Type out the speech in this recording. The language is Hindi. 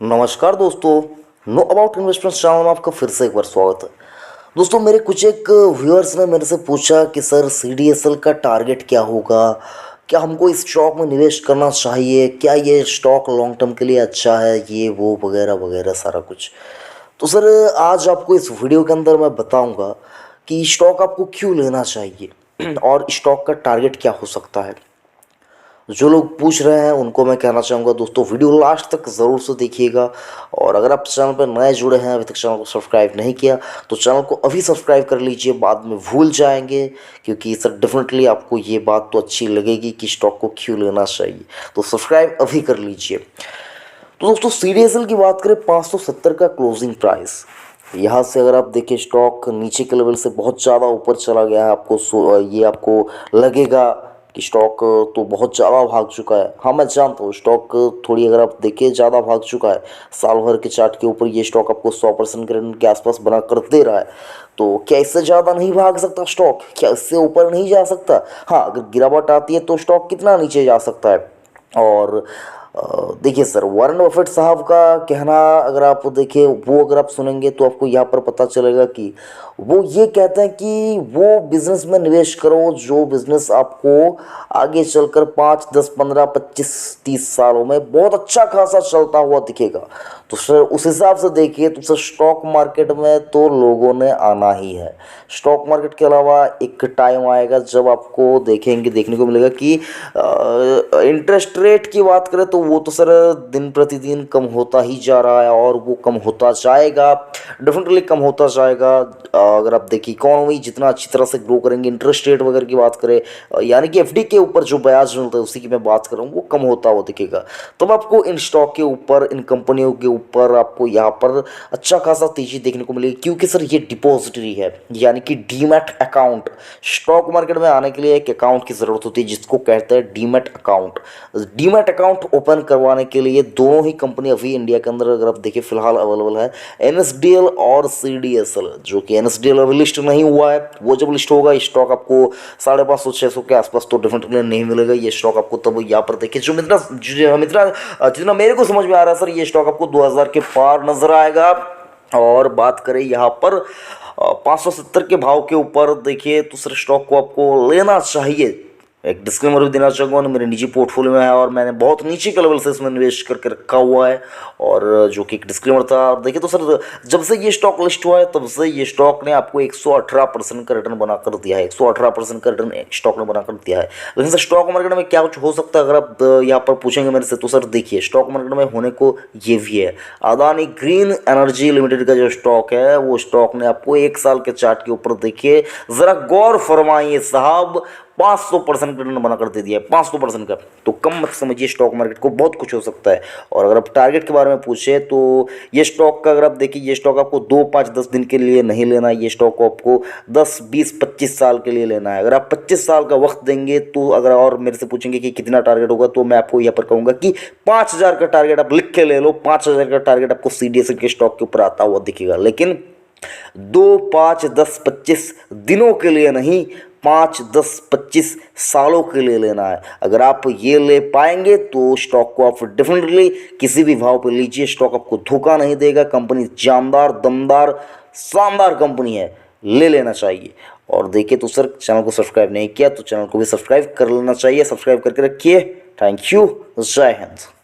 नमस्कार दोस्तों, नो अबाउट इन्वेस्टमेंट्स चैनल में आपका फिर से एक बार स्वागत है। दोस्तों, मेरे कुछ एक व्यूअर्स ने मेरे से पूछा कि सर CDSL का टारगेट क्या होगा, क्या हमको इस स्टॉक में निवेश करना चाहिए, क्या ये स्टॉक लॉन्ग टर्म के लिए अच्छा है, ये वो वगैरह वगैरह सारा कुछ। तो सर, आज आपको इस वीडियो के अंदर मैं बताऊंगा कि स्टॉक आपको क्यों लेना चाहिए और स्टॉक का टारगेट क्या हो सकता है। जो लोग पूछ रहे हैं उनको मैं कहना चाहूँगा दोस्तों, वीडियो लास्ट तक ज़रूर से देखिएगा। और अगर आप चैनल पर नए जुड़े हैं, अभी तक चैनल को सब्सक्राइब नहीं किया, तो चैनल को अभी सब्सक्राइब कर लीजिए, बाद में भूल जाएंगे। क्योंकि सर डेफिनेटली आपको ये बात तो अच्छी लगेगी कि स्टॉक को क्यों लेना चाहिए, तो सब्सक्राइब अभी कर लीजिए। तो दोस्तों, CDSL की बात करें, 570 का क्लोजिंग प्राइस। यहाँ से अगर आप देखें, स्टॉक नीचे के लेवल से बहुत ज़्यादा ऊपर चला गया है। ये आपको लगेगा कि स्टॉक तो बहुत ज़्यादा भाग चुका है। हाँ, मैं जानता हूँ स्टॉक थोड़ी, अगर आप देखें, ज़्यादा भाग चुका है। साल भर के चार्ट के ऊपर ये स्टॉक आपको 100% के रिटर्न के आसपास बना कर दे रहा है। तो क्या इससे ज़्यादा नहीं भाग सकता स्टॉक? क्या इससे ऊपर नहीं जा सकता? हाँ, अगर गिरावट आती है तो स्टॉक कितना नीचे जा सकता है। और देखिए सर, वॉरेन बफेट साहब का कहना अगर आप देखें, वो अगर आप सुनेंगे तो आपको यहाँ पर पता चलेगा कि वो ये कहते हैं कि वो बिजनेस में निवेश करो जो बिजनेस आपको आगे चलकर 5, 10, 15, 25, 30 सालों में बहुत अच्छा खासा चलता हुआ दिखेगा। तो सर उस हिसाब से देखिए तो सर, स्टॉक मार्केट में तो लोगों ने आना ही है। स्टॉक मार्केट के अलावा एक टाइम आएगा जब आपको देखने को मिलेगा कि इंटरेस्ट रेट की बात करें तो वो तो सर दिन प्रतिदिन कम होता ही जा रहा है, और वो कम होता जाएगा, डेफिनेटली कम होता जाएगा। अगर आप देखिए, इकोनॉमी जितना अच्छी तरह से ग्रो करेंगे, इंटरेस्ट रेट वगैरह की बात करें, यानी कि FD के ऊपर जो ब्याज मिलता है उसी की मैं बात कर रहा हूँ, वो कम होता हुआ दिखेगा। तब आपको इन स्टॉक के ऊपर, इन कंपनियों के ऊपर आपको यहाँ पर अच्छा खासा तेजी देखने को मिलेगी। क्योंकि सर ये डिपॉजिटरी है, यानी कि डीमैट अकाउंट। स्टॉक मार्केट में आने के लिए एक अकाउंट की ज़रूरत होती है जिसको कहते हैं demat account. Demat account open करवाने के लिए दोनों ही कंपनी अभी इंडिया के अंदर अगर आप देखिए फिलहाल अवेलेबल है, NSDL और CDSL। जो कि NSDL अभी लिस्ट नहीं हुआ है, वो जब लिस्ट होगा स्टॉक आपको 550, 600 के आसपास तो डेफिनेटली नहीं मिलेगा ये स्टॉक आपको। तब यहाँ पर देखिए, जितना मेरे को समझ में आ रहा है सर, ये स्टॉक आपको 2000 के पार नजर आएगा। और बात करें यहाँ पर 570 के भाव के ऊपर देखिए तो सर, स्टॉक को आपको लेना चाहिए। एक डिस्क्लेमर भी देना चाहूँगा, मेरे निजी पोर्टफोलियो में है और मैंने बहुत नीचे के लेवल से इसमें निवेश करके रखा हुआ है। और जो कि एक डिस्क्लेमर था। और देखिए तो सर, जब से ये स्टॉक लिस्ट हुआ है तब से ये स्टॉक ने आपको 118% का रिटर्न बनाकर दिया है। 118% का रिटर्न स्टॉक ने बनाकर दिया है। लेकिन सर, स्टॉक मार्केट में क्या कुछ हो सकता है अगर आप यहाँ पर पूछेंगे मेरे से, तो सर देखिए, स्टॉक मार्केट में होने को ये भी है। अदानी ग्रीन एनर्जी लिमिटेड का जो स्टॉक है, वो स्टॉक ने आपको 1 साल के चार्ट के ऊपर देखिए, जरा गौर फरमाइए साहब, 500% रिटर्न बनाकर दे दिया है, 500% का। तो कम मत समझिए, स्टॉक मार्केट को बहुत कुछ हो सकता है। और अगर आप टारगेट के बारे में पूछे तो ये स्टॉक का अगर आप देखिए, ये स्टॉक आपको 2, 5, 10 दिन के लिए नहीं लेना है। ये स्टॉक को आपको 10, 20, 25 साल के लिए लेना है। अगर आप 25 साल का वक्त देंगे तो, अगर और मेरे से पूछेंगे कि कितना टारगेट होगा, तो मैं आपको यहाँ पर कहूँगा कि 5000 का टारगेट आप लिख के ले लो। 5000 का टारगेट आपको CDSL के स्टॉक के ऊपर आता हुआ दिखेगा। लेकिन 2, 5, 10, 25 दिनों के लिए नहीं, 5, 10, 25 सालों के लिए लेना है। अगर आप ये ले पाएंगे तो स्टॉक को आप डेफिनेटली किसी भी भाव पर लीजिए, स्टॉक आपको धोखा नहीं देगा। कंपनी जानदार, दमदार, शानदार कंपनी है, ले लेना चाहिए। और देखिए तो सर, चैनल को सब्सक्राइब नहीं किया तो चैनल को भी सब्सक्राइब कर लेना चाहिए। सब्सक्राइब करके रखिए। Thank you. जय हिंद।